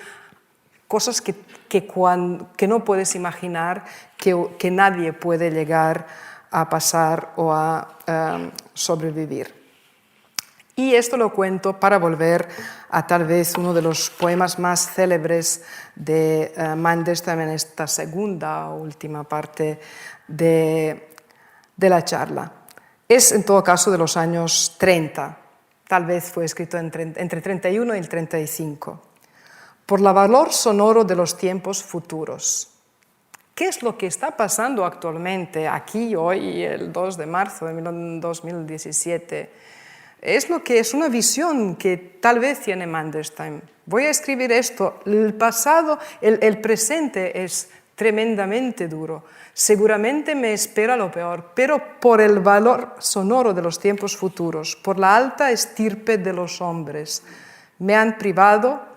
S2: cosas que no puedes imaginar, que nadie puede llegar a pasar o a sobrevivir. Y esto lo cuento para volver a tal vez uno de los poemas más célebres de Mandelstam en esta segunda o última parte de la charla. Es en todo caso de los años 30, tal vez fue escrito entre 31 y el 35. Por el valor sonoro de los tiempos futuros. ¿Qué es lo que está pasando actualmente, aquí, hoy, el 2 de marzo de 2017? Es lo que es una visión que tal vez tiene Mandelstam. Voy a escribir esto. El pasado, el presente es tremendamente duro. Seguramente me espera lo peor, pero por el valor sonoro de los tiempos futuros, por la alta estirpe de los hombres, me han privado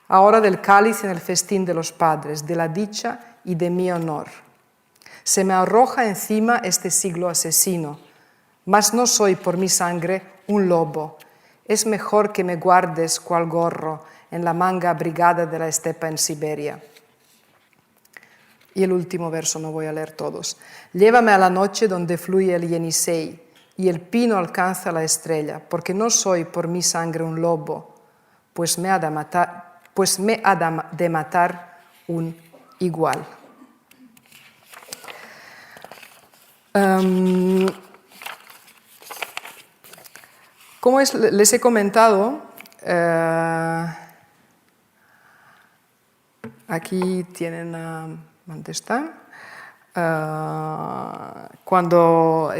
S2: ahora del cáliz en el festín de los padres, de la dicha y de mi honor. Se me arroja encima este siglo asesino, mas no soy por mi sangre un lobo. Es mejor que me guardes cual gorro en la manga abrigada de la estepa en Siberia. Y el último verso, no voy a leer todos. Llévame a la noche donde fluye el Yenisei y el pino alcanza la estrella, porque no soy por mi sangre un lobo, pues me ha de matar un igual. Como les he comentado, aquí tienen a Mandelstam. Cuando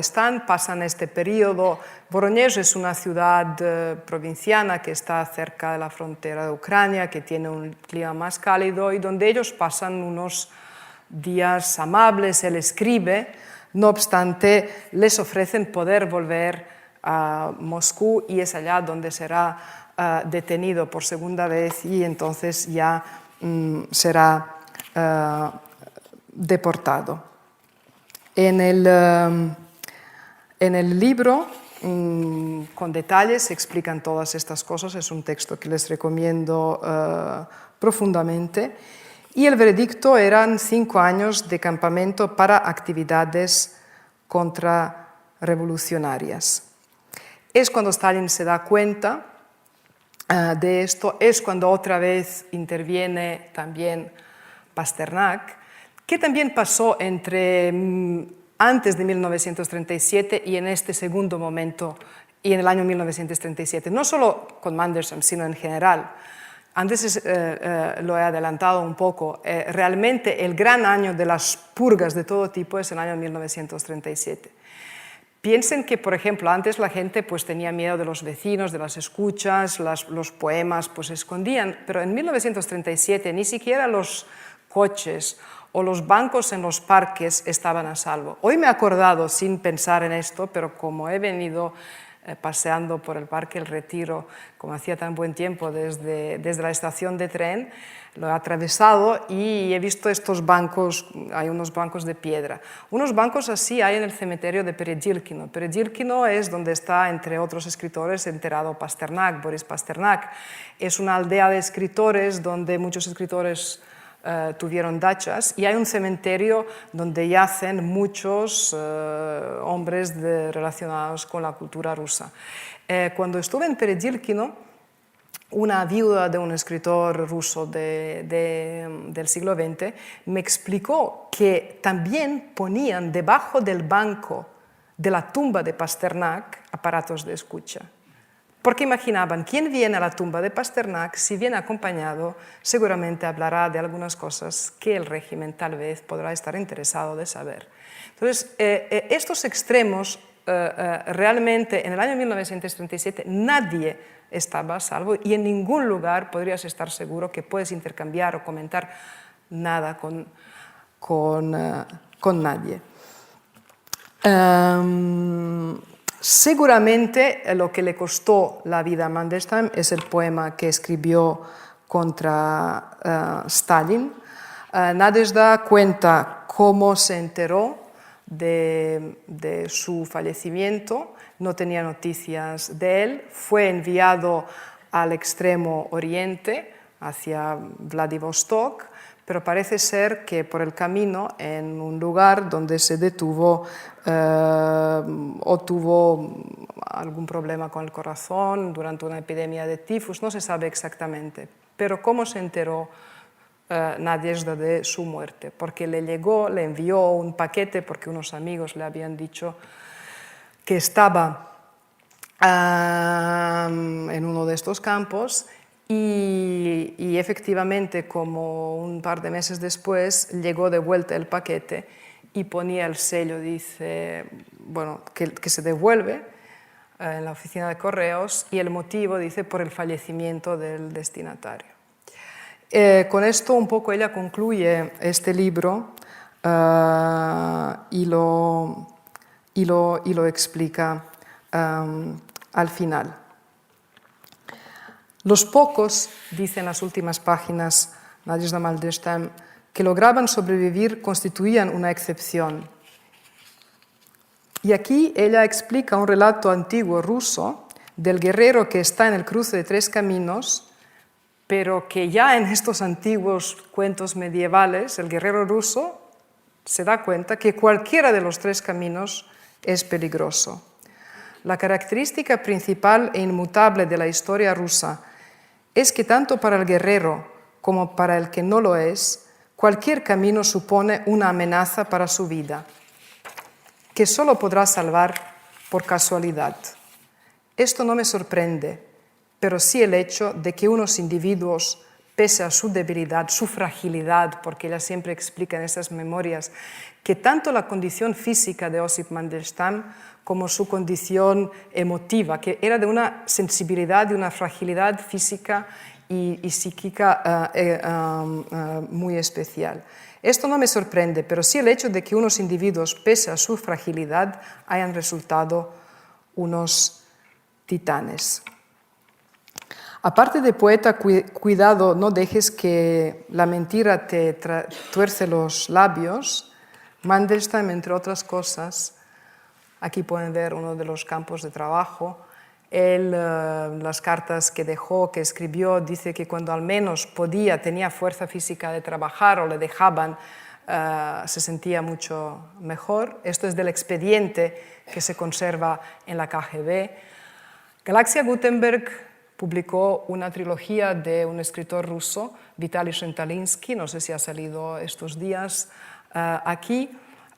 S2: pasan este periodo, Voronezh es una ciudad provinciana que está cerca de la frontera de Ucrania, que tiene un clima más cálido y donde ellos pasan unos días amables. Él escribe, no obstante, les ofrecen poder volver a Moscú y es allá donde será detenido por segunda vez y entonces ya será deportado. En el libro, con detalles, se explican todas estas cosas. Es un texto que les recomiendo profundamente. Y el veredicto eran 5 años de campamento para actividades contrarrevolucionarias. Es cuando Stalin se da cuenta de esto, es cuando otra vez interviene también Pasternak, que también pasó antes de 1937 y en este segundo momento y en el año 1937, no solo con Mandelstam, sino en general. Antes lo he adelantado un poco, realmente el gran año de las purgas de todo tipo es el año 1937. Piensen que, por ejemplo, antes la gente pues, tenía miedo de los vecinos, de las escuchas, los poemas pues, se escondían, pero en 1937 ni siquiera los coches o los bancos en los parques estaban a salvo. Hoy me he acordado, sin pensar en esto, pero como he venido paseando por el Parque El Retiro, como hacía tan buen tiempo desde la estación de tren, lo he atravesado y he visto estos bancos, hay unos bancos de piedra. Unos bancos así hay en el cementerio de Peredilkino. Peredilkino es donde está, entre otros escritores, enterrado Pasternak, Boris Pasternak. Es una aldea de escritores donde muchos escritores tuvieron dachas, y hay un cementerio donde yacen muchos hombres relacionados con la cultura rusa. Cuando estuve en Peredilkino, una viuda de un escritor ruso del siglo XX me explicó que también ponían debajo del banco de la tumba de Pasternak aparatos de escucha. Porque imaginaban, quien viene a la tumba de Pasternak, si viene acompañado, seguramente hablará de algunas cosas que el régimen tal vez podrá estar interesado de saber. Entonces, estos extremos, realmente en el año 1937 nadie estaba a salvo, y en ningún lugar podrías estar seguro que puedes intercambiar o comentar nada con nadie. Seguramente lo que le costó la vida a Mandelstam es el poema que escribió contra Stalin. Nadezhda cuenta cómo se enteró de su fallecimiento, no tenía noticias de él, fue enviado al extremo oriente, hacia Vladivostok, pero parece ser que por el camino, en un lugar donde se detuvo o tuvo algún problema con el corazón durante una epidemia de tifus, no se sabe exactamente. Pero cómo se enteró Nadezhda de su muerte, porque le envió un paquete, porque unos amigos le habían dicho que estaba en uno de estos campos, y efectivamente, como un par de meses después, llegó de vuelta el paquete y ponía el sello, dice, bueno, que se devuelve en la oficina de correos, y el motivo, dice, por el fallecimiento del destinatario. Con esto un poco ella concluye este libro y lo explica al final. Los pocos, dice en las últimas páginas Nadezhda Mandelstam, que lograban sobrevivir constituían una excepción. Y aquí ella explica un relato antiguo ruso del guerrero que está en el cruce de tres caminos, pero que ya en estos antiguos cuentos medievales el guerrero ruso se da cuenta que cualquiera de los tres caminos es peligroso. La característica principal e inmutable de la historia rusa es que tanto para el guerrero como para el que no lo es, cualquier camino supone una amenaza para su vida, que solo podrá salvar por casualidad. Esto no me sorprende, pero sí el hecho de que unos individuos, pese a su debilidad, su fragilidad, porque ella siempre explica en esas memorias que tanto la condición física de Osip Mandelstam como su condición emotiva, que era de una sensibilidad, de una fragilidad física y psíquica muy especial. Esto no me sorprende, pero sí el hecho de que unos individuos, pese a su fragilidad, hayan resultado unos titanes. Aparte de poeta, cuidado, no dejes que la mentira te tuerce los labios. Mandelstam, entre otras cosas, aquí pueden ver uno de los campos de trabajo. Él, las cartas que dejó, que escribió, dice que cuando al menos podía, tenía fuerza física de trabajar o le dejaban, se sentía mucho mejor. Esto es del expediente que se conserva en la KGB. Galaxia Gutenberg publicó una trilogía de un escritor ruso, Vitaly Shentalinsky, no sé si ha salido estos días aquí,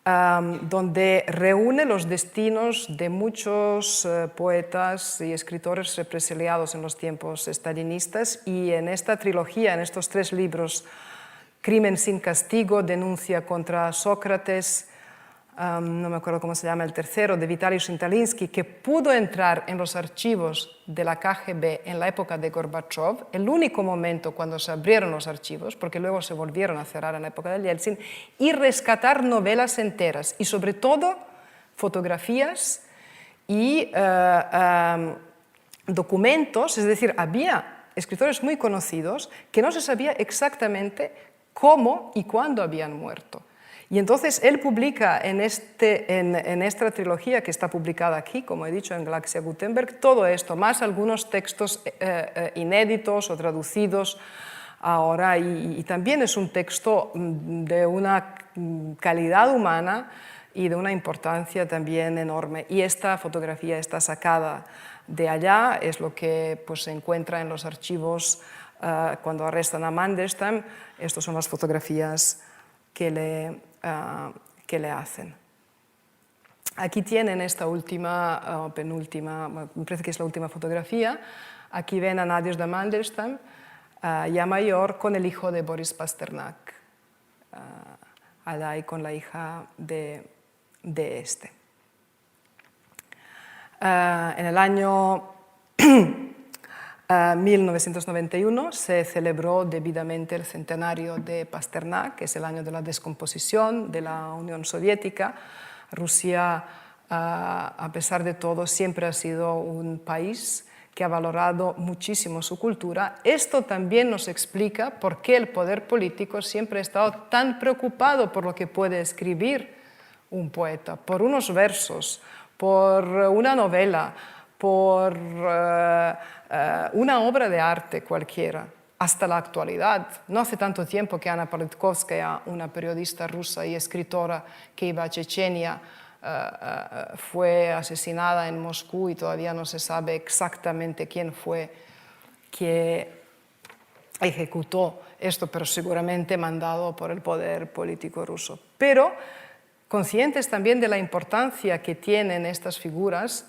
S2: donde reúne los destinos de muchos poetas y escritores represaliados en los tiempos estalinistas, y en esta trilogía, en estos tres libros, Crimen sin castigo, denuncia contra Sócrates, no me acuerdo cómo se llama el tercero, de Vitaly Shintalinsky, que pudo entrar en los archivos de la KGB en la época de Gorbachev, el único momento cuando se abrieron los archivos, porque luego se volvieron a cerrar en la época de Yeltsin, y rescatar novelas enteras y sobre todo fotografías y documentos, es decir, había escritores muy conocidos que no se sabía exactamente cómo y cuándo habían muerto. Y entonces él publica en esta trilogía que está publicada aquí, como he dicho, en Galaxia Gutenberg, todo esto, más algunos textos inéditos o traducidos ahora, y también es un texto de una calidad humana y de una importancia también enorme. Y esta fotografía está sacada de allá, es lo que pues, se encuentra en los archivos cuando arrestan a Mandelstam. Estas son las fotografías que le hacen. Aquí tienen esta última, penúltima, me parece que es la última fotografía. Aquí ven a Nadezhda Mandelstam, ya mayor, con el hijo de Boris Pasternak, allá y con la hija de este. En el año 1991 se celebró debidamente el centenario de Pasternak, que es el año de la descomposición de la Unión Soviética. Rusia, a pesar de todo, siempre ha sido un país que ha valorado muchísimo su cultura. Esto también nos explica por qué el poder político siempre ha estado tan preocupado por lo que puede escribir un poeta, por unos versos, por una novela, por una obra de arte cualquiera, hasta la actualidad. No hace tanto tiempo que Ana Politkovskaya, una periodista rusa y escritora que iba a Chechenia, fue asesinada en Moscú y todavía no se sabe exactamente quién fue que ejecutó esto, pero seguramente mandado por el poder político ruso. Pero conscientes también de la importancia que tienen estas figuras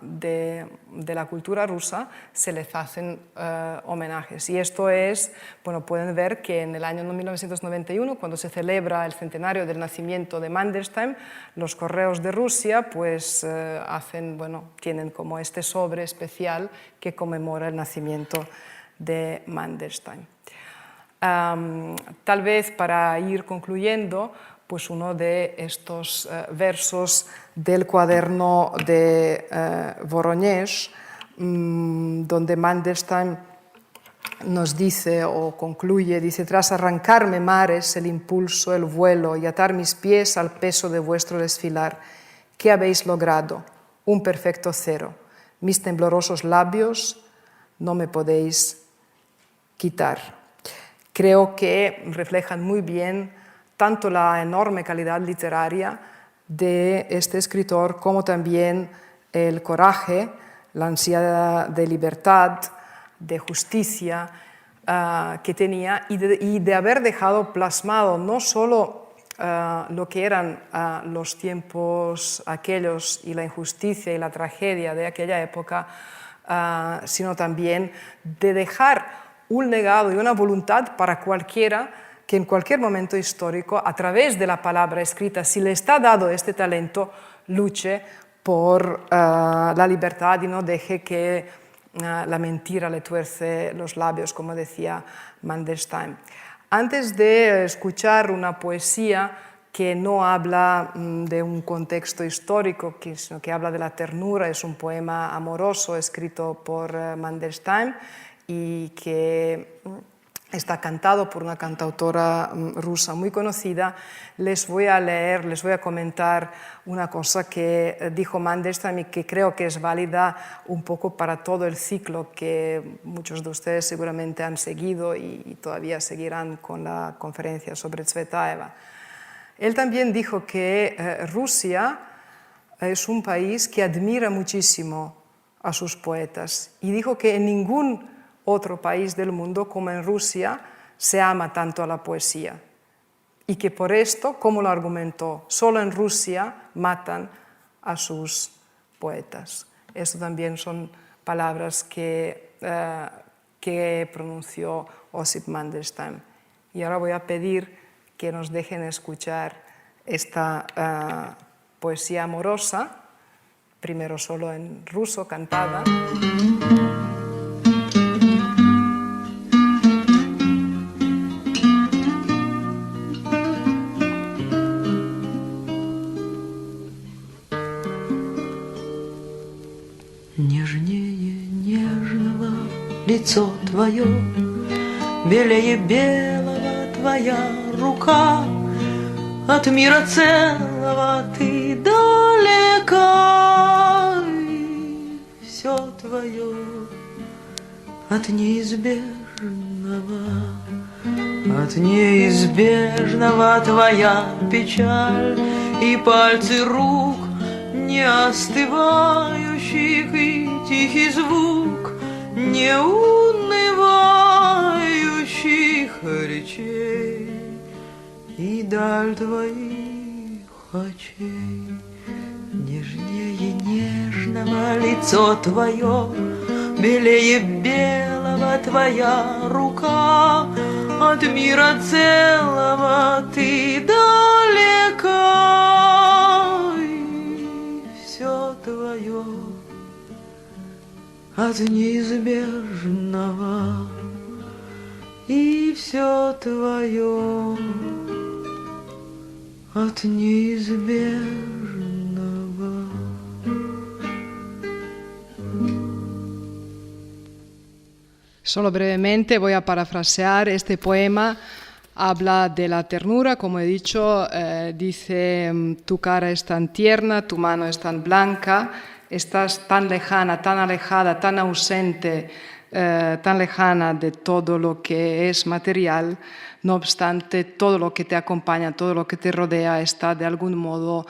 S2: de la cultura rusa, se les hacen homenajes. Y esto es, bueno, pueden ver que en el año 1991, cuando se celebra el centenario del nacimiento de Mandelstam, los correos de Rusia pues tienen como este sobre especial que conmemora el nacimiento de Mandelstam. Tal vez para ir concluyendo, pues uno de estos versos del cuaderno de Voronezh, donde Mandelstam nos dice o concluye, dice: tras arrancarme mares, el impulso, el vuelo y atar mis pies al peso de vuestro desfilar, ¿qué habéis logrado? Un perfecto cero. Mis temblorosos labios no me podéis quitar. Creo que reflejan muy bien tanto la enorme calidad literaria de este escritor como también el coraje, la ansiedad de libertad, de justicia que tenía y de haber dejado plasmado no solo lo que eran los tiempos aquellos y la injusticia y la tragedia de aquella época, sino también de dejar un legado y una voluntad para cualquiera que en cualquier momento histórico, a través de la palabra escrita, si le está dado este talento, luche por la libertad y no deje que la mentira le tuerce los labios, como decía Mandelstam. Antes de escuchar una poesía que no habla de un contexto histórico, sino que habla de la ternura, es un poema amoroso escrito por Mandelstam y que está cantado por una cantautora rusa muy conocida, les voy a comentar una cosa que dijo Mandelstam y que creo que es válida un poco para todo el ciclo que muchos de ustedes seguramente han seguido y todavía seguirán con la conferencia sobre Tsvetaeva. Él también dijo que Rusia es un país que admira muchísimo a sus poetas y dijo que en ningún otro país del mundo como en Rusia se ama tanto a la poesía y que por esto, como lo argumentó, solo en Rusia matan a sus poetas. Esto también son palabras que pronunció Osip Mandelstam. Y ahora voy a pedir que nos dejen escuchar esta poesía amorosa, primero solo en ruso, cantada.
S3: Нежнее нежного лицо твое, белее белого твоя рука, от мира целого ты далека, и все твое от неизбежного твоя печаль и пальцы рук не остывающих, и тихий звук неунывающих речей, и даль твоих очей. Нежнее нежного лицо твое, белее белого твоя рука, от мира целого ты далека, и все твое от неизбежного, и все твое от неизбежного.
S2: Solo brevemente voy a parafrasear este poema. Habla de la ternura, como he dicho, dice: tu cara es tan tierna, tu mano es tan blanca, estás tan lejana, tan alejada, tan ausente, tan lejana de todo lo que es material. No obstante, todo lo que te acompaña, todo lo que te rodea está de algún modo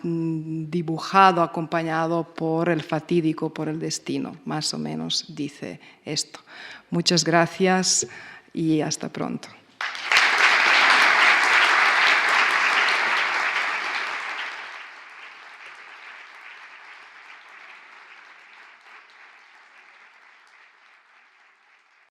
S2: dibujado, acompañado por el fatídico, por el destino. Más o menos dice esto. Muchas gracias y hasta pronto.